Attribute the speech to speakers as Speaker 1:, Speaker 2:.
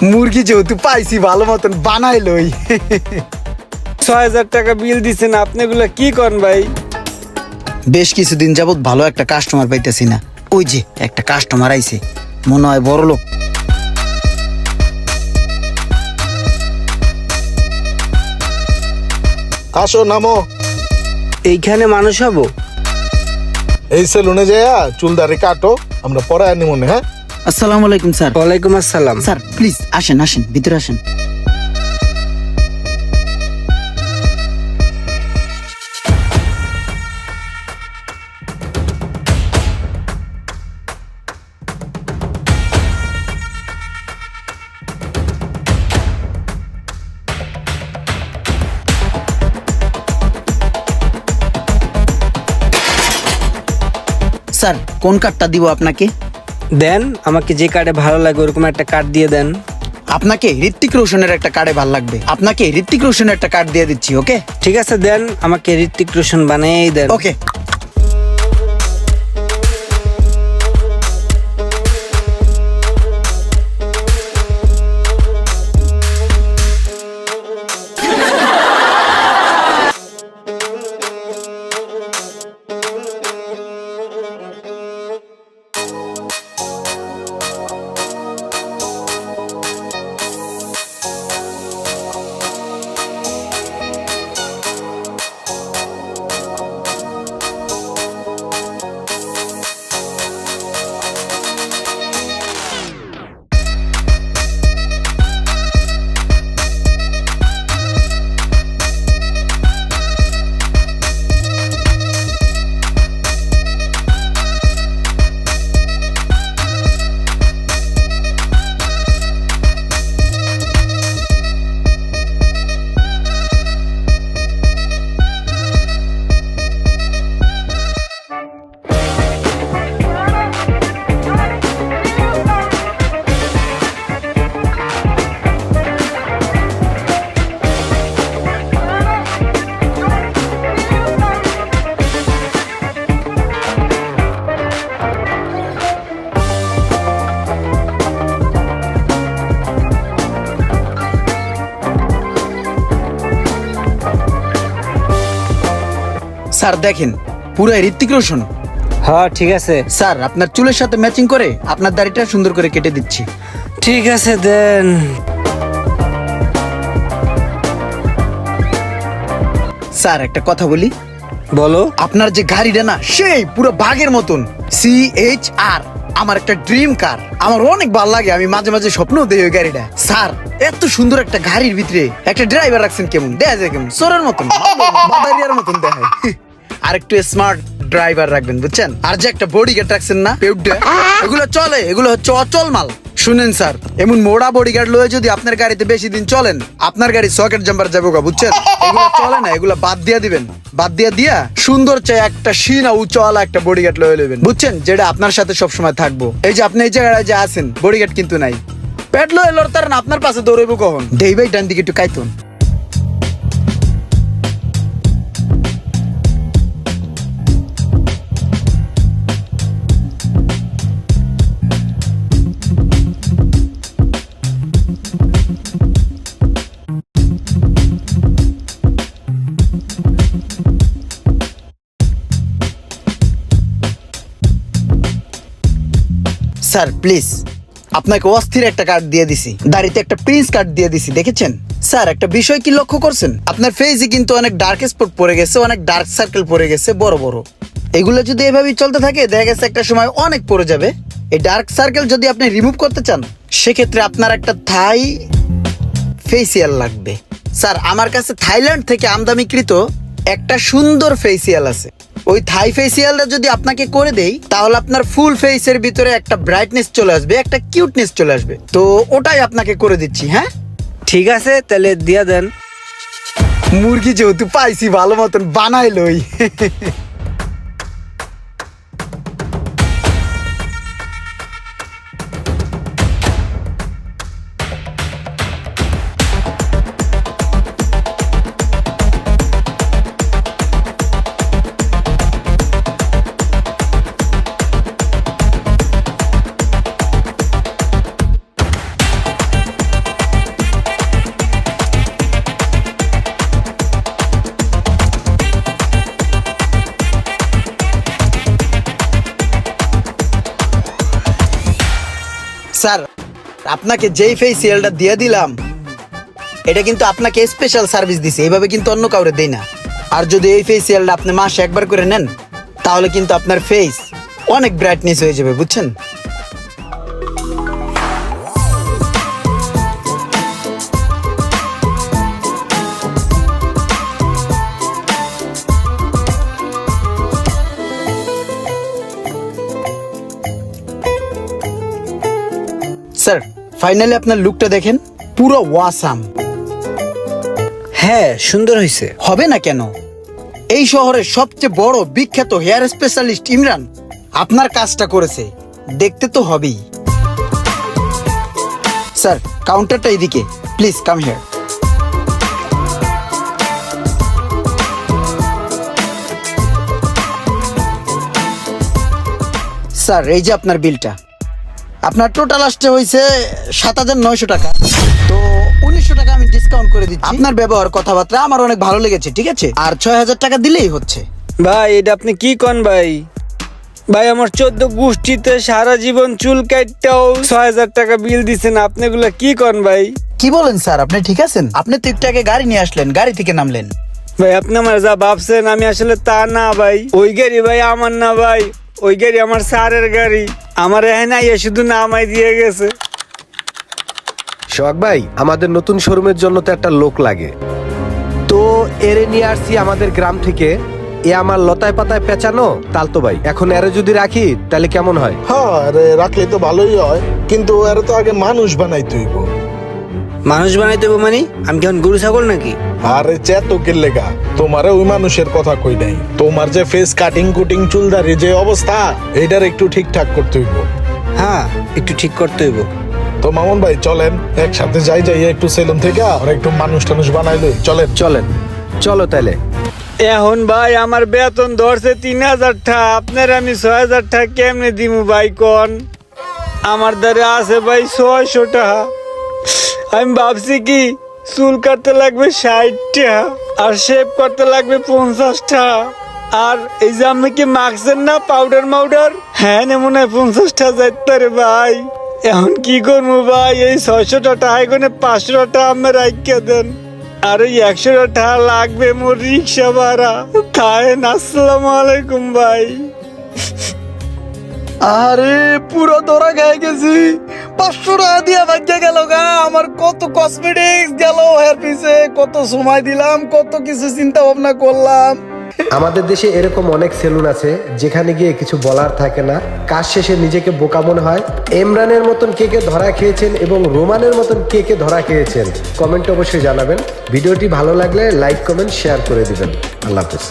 Speaker 1: মুরগি যেহেতু পাইছি ভালো মতন বানাই লই।
Speaker 2: ৬,০০০ টাকা বিল দিছেন, আপনি এগুলা কি করেন ভাই?
Speaker 1: বেশ কিছুদিন যাবত ভালো একটা কাস্টমার পাইতেছি না। ওই যে একটা কাস্টমার আইছে, মনে হয় বড় লোক।
Speaker 3: আসো নামো।
Speaker 2: এইখানে মানুষ হবো?
Speaker 3: এই সেলুনে যাইয়া চুল দাড়ি কাটো, আমরা পরে আনি মনে। হ্যাঁ,
Speaker 1: আসসালামু আলাইকুম স্যার।
Speaker 2: ওয়ালাইকুম আসসালাম।
Speaker 1: স্যার প্লিজ আসেন আসেন, ভিতরে আসেন। স্যার কোন কার্ডটা দিব আপনাকে?
Speaker 2: দেন, আমাকে যে কার্ডে ভালো লাগে ওরকম একটা কার্ড দিয়ে দেন।
Speaker 1: আপনাকে ঋত্বিক রোশনের একটা কার্ডে ভালো লাগবে, আপনাকে ঋত্বিক রোশনের একটা কার্ড দিয়ে দিচ্ছি। ওকে
Speaker 2: ঠিক আছে, দেন আমাকে ঋত্বিক রোশন বানিয়েই দেন।
Speaker 1: ওকে। স্যার দেখেন, পুরো ঋত্বিক রোশন।
Speaker 2: হ্যাঁ ঠিক আছে।
Speaker 1: স্যার আপনার চুলের সাথে ম্যাচিং করে আপনার দাড়িটা সুন্দর করে কেটে দিচ্ছি।
Speaker 2: ঠিক আছে দেন।
Speaker 1: স্যার একটা কথা বলি,
Speaker 2: বলো।
Speaker 1: আপনার যে গাড়িটা না সেই পুরো বাঘের মতন, CHR আমার একটা ড্রিম কার। আমার অনেক ভালো লাগে, আমি মাঝে মাঝে স্বপ্ন দেখি ওই গাড়িটা। স্যার এত সুন্দর একটা গাড়ির ভিতরে একটা ড্রাইভার রাখছেন, কেমন দেখা যায়, কেমন সোরের মতন, বাদারিয়ার মতন দেখায়। আর একটু স্মার্ট ড্রাইভার রাখবেন, বুঝছেন? আর যে একটা বডি গার্ড রাখছেন না, পেউডা, এগুলো চলে, এগুলো হচ্ছে অচল মাল। শুনেন স্যার, এমন মোড়া বডি গার্ড লয়ে যদি আপনার গাড়িতে বেশি দিন চলেন, আপনার গাড়ি সকেট জাম্পার যাবো গা, বুঝছেন? এগুলো চলে না, এগুলো বাদ দিয়া দিবেন। বাদ দিয়া সুন্দর চাই একটা সিনা উঁচওয়ালা একটা বডি গার্ড লয়ে নেবেন, বুঝছেন? যেটা আপনার সাথে সবসময় থাকবো। এই যে আপনি এই জায়গায় যে আছেন, বডি গার্ড কিন্তু নাই, পেট লয়ে লড়তারেন, আপনার পাশে দৌড়াইবো কখন? দেই ভাই ডান দিকে একটু কাইতুন। স্যার প্লিজ, আপনাকে অস্থির একটা কার্ড দিয়ে দিছি, দাড়িতে একটা প্রিন্স কার্ড দিয়ে দিছি, দেখেছেন? স্যার একটা বিষয় কি লক্ষ্য করছেন? আপনার ফেসে কিন্তু অনেক ডার্ক স্পট পড়ে গেছে, অনেক ডার্ক সার্কেল পড়ে গেছে বড় বড়। এগুলো যদি এভাবেই চলতে থাকে, দেখা গেছে একটা সময় অনেক পড়ে যাবে। এই ডার্ক সার্কেল যদি আপনি রিমুভ করতে চান, সেক্ষেত্রে আপনার একটা থাই ফেসিয়াল লাগবে। স্যার আমার কাছে থাইল্যান্ড থেকে আমদানিকৃত একটা সুন্দর ফেসিয়াল আছে। ওই থাই ফেসিয়ালটা যদি আপনাকে করে দেই, তাহলে আপনার ফুল ফেসের ভিতরে একটা ব্রাইটনেস চলে আসবে, একটা কিউটনেস চলে আসবে। তো ওটাই আপনাকে করে দিচ্ছি। হ্যাঁ
Speaker 2: ঠিক আছে, তাহলে দিয়া দেন।
Speaker 1: মুরগি যেহেতু পাইছি ভালো মতন বানাই লই। স্যার আপনাকে যেই ফেসিয়ালটা দিয়ে দিলাম এটা কিন্তু আপনাকে স্পেশাল সার্ভিস দিছে, এইভাবে কিন্তু অন্য কাউরে দেই না। আর যদি এই ফেসিয়ালটা আপনি মাসে একবার করে নেন তাহলে কিন্তু আপনার ফেস অনেক ব্রাইটনেস হয়ে যাবে, বুঝছেন? স্যার ফাইনালি আপনার লুকটা দেখেন, পুরো ওয়াসাম।
Speaker 4: হ্যাঁ, সুন্দর হয়েছে।
Speaker 1: হবে না কেন? এই শহরের সবচেয়ে বড় বিখ্যাত হেয়ার স্পেশালিস্ট ইমরান আপনার কাজটা করেছে, দেখতে তো হবেই। স্যার কাউন্টারটা এদিকে, প্লিজ কাম হিয়ার। স্যার এই যে আপনার বিলটা, আপনার টোটাল আসতে হয়েছে 7,900 টাকা। তো 1,900 টাকা আমি ডিসকাউন্ট করে দিচ্ছি। আপনার ব্যবহার কথাবার্তা আমার অনেক ভালো লেগেছে, ঠিক আছে? আর 6,000 টাকা দিলেই হচ্ছে।
Speaker 2: ভাই এটা আপনি কি কন ভাই? ভাই আমার 14 গোষ্ঠীতে সারা জীবন চুল কাটতেও 6,000 টাকা বিল দিছেন, আপনি এগুলা কি কন ভাই?
Speaker 1: কি বলেন স্যার, আপনি ঠিক আছেন? আপনি তো একটু আগে গাড়ি নিয়ে আসলেন, গাড়ি থেকে নামলেন।
Speaker 2: ভাই আপনি আমার যা ভাবছেন আমি আসলে তা না ভাই। ওই গাড়ি ভাই আমার না ভাই, ওই গাড়ি আমার স্যারের গাড়ি। আমার এখানে আইয়া শুধু নামাই দিয়ে গেছে।
Speaker 5: সোহাগ ভাই, আমাদের নতুন শোরুমের জন্য তো একটা লোক লাগে, তো এরে নিয়ে আসছি আমাদের গ্রাম থেকে। এ আমার লতায় পাতায় পেঁচানো তালতো ভাই, এখন এরে যদি রাখি তাহলে কেমন হয়?
Speaker 3: হ্যাঁ আরে রাখলে তো ভালোই হয়, কিন্তু এর তো আগে মানুষ বানাইতে হইব।
Speaker 4: মানুষ বানাইতে হবে মানে? আমি কেমন গরু ছাগল নাকি?
Speaker 3: আরে চেতকের লেগা তোমারে ওই মানুষের কথা কই নাই, তোমার যে ফেস কাটিং কুটিং চুলদারি যে অবস্থা, এইটার একটু ঠিকঠাক করতে হইব।
Speaker 4: হ্যাঁ, একটু ঠিক করতে হইব।
Speaker 3: তো মামুন ভাই চলেন একসাথে যাই একটু সেলুন থেকে আর একটু মানুষ টানুষ বানাইলো, চলেন।
Speaker 5: চলেন, চলো তাহলে।
Speaker 2: এখন ভাই আমার বেতন ধরছে 3,000 টাকা, আপনার আমি 6,000 টাকা কেমনে দিমু ভাই কন? আমার দ্বারা আছে ভাই 600 টাকা। আমি ভাবছি কি চুল কাটতে লাগবে 60 টাকা আর শেভ করতে লাগবে 50 টাকা। আর এই যে আপনি কি মাখছেন না পাউডার মাউডার, হ্যাঁ মনে হয় 50 টাকা যাইতে রে ভাই। এখন কি করবো ভাই? এই 600 টাকা এখানে 500 টাকা আমার রাইখা দেন, আর ওই 100 টাকা লাগবে মোর রিক্সা ভাড়া। খায়েন। আসসালামু আলাইকুম ভাই।
Speaker 1: আরে পুরো ধরা খেয়ে গেছি, 500 টাকা দিয়ে ভাগ্যে গেল গা। আমার কত কসমেটিক্স গেল হেয়ার পিছে, কত সময় দিলাম, কত কিছু চিন্তা ভাবনা করলাম।
Speaker 5: আমাদের দেশে এরকম অনেক সেলুন আছে যেখানে গিয়ে কিছু বলার থাকে না, কাজ শেষে নিজেকে বোকা মনে হয়। ইমরানের মতন কে কে ধরা খেয়েছেন এবং রোমানের মতন কে কে ধরা খেয়েছেন কমেন্টে অবশ্যই জানাবেন। ভিডিওটি ভালো লাগলে লাইক কমেন্ট শেয়ার করে দিবেন। আল্লাহ হাফেজ।